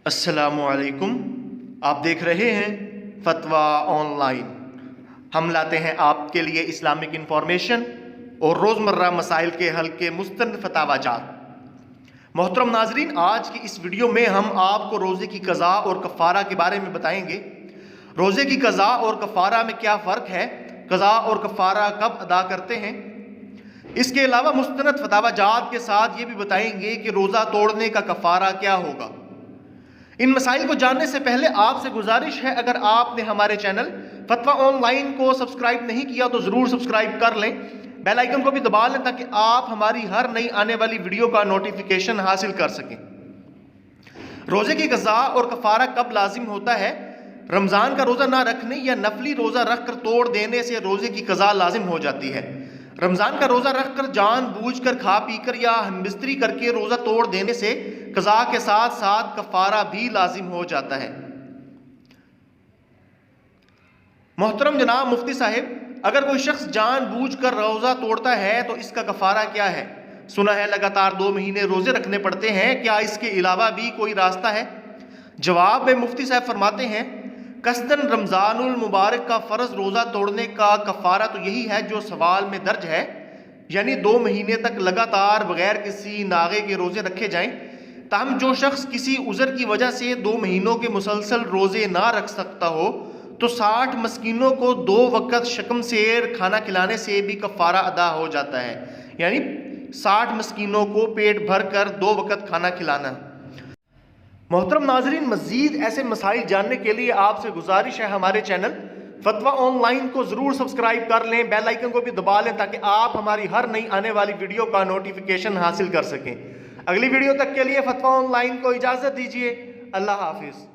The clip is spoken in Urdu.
السلام علیکم، آپ دیکھ رہے ہیں فتویٰ آن لائن۔ ہم لاتے ہیں آپ کے لیے اسلامک انفارمیشن اور روزمرہ مسائل کے حل کے مستند فتاوی جات۔ محترم ناظرین، آج کی اس ویڈیو میں ہم آپ کو روزے کی قضا اور کفارہ کے بارے میں بتائیں گے۔ روزے کی قضا اور کفارہ میں کیا فرق ہے، قضا اور کفارہ کب ادا کرتے ہیں۔ اس کے علاوہ مستند فتاوی جات کے ساتھ یہ بھی بتائیں گے کہ روزہ توڑنے کا کفارہ کیا ہوگا۔ ان مسائل کو جاننے سے پہلے آپ سے گزارش ہے، اگر آپ نے ہمارے چینل فتویٰ آن لائن کو سبسکرائب نہیں کیا تو ضرور سبسکرائب کر لیں، بیل آئیکن کو بھی دبا لیں تاکہ آپ ہماری ہر نئی آنے والی ویڈیو کا نوٹیفیکیشن حاصل کر سکیں۔ روزے کی قضا اور کفارہ کب لازم ہوتا ہے؟ رمضان کا روزہ نہ رکھنے یا نفلی روزہ رکھ کر توڑ دینے سے روزے کی قضا لازم ہو جاتی ہے۔ رمضان کا روزہ رکھ کر جان بوجھ کر کھا پی کر یا ہم بستری کر کے روزہ توڑ دینے سے قضا کے ساتھ ساتھ کفارہ بھی لازم ہو جاتا ہے۔ محترم جناب مفتی صاحب، اگر کوئی شخص جان بوجھ کر روزہ توڑتا ہے تو اس کا کفارہ کیا ہے؟ سنا ہے لگاتار 2 مہینے روزے رکھنے پڑتے ہیں، کیا اس کے علاوہ بھی کوئی راستہ ہے؟ جواب میں مفتی صاحب فرماتے ہیں، قصداً رمضان المبارک کا فرض روزہ توڑنے کا کفارہ تو یہی ہے جو سوال میں درج ہے، یعنی 2 مہینے تک لگاتار بغیر کسی ناغے کے روزے رکھے جائیں۔ تاہم جو شخص کسی عذر کی وجہ سے 2 مہینوں کے مسلسل روزے نہ رکھ سکتا ہو تو 60 مسکینوں کو 2 وقت شکم سیر کھانا کھلانے سے بھی کفارہ ادا ہو جاتا ہے، یعنی 60 مسکینوں کو پیٹ بھر کر 2 وقت کھانا کھلانا۔ محترم ناظرین، مزید ایسے مسائل جاننے کے لیے آپ سے گزارش ہے، ہمارے چینل فتویٰ آن لائن کو ضرور سبسکرائب کر لیں، بیل آئیکن کو بھی دبا لیں تاکہ آپ ہماری ہر نئی آنے والی ویڈیو کا نوٹیفیکیشن حاصل کر سکیں۔ اگلی ویڈیو تک کے لیے فتویٰ آن لائن کو اجازت دیجیے۔ اللہ حافظ۔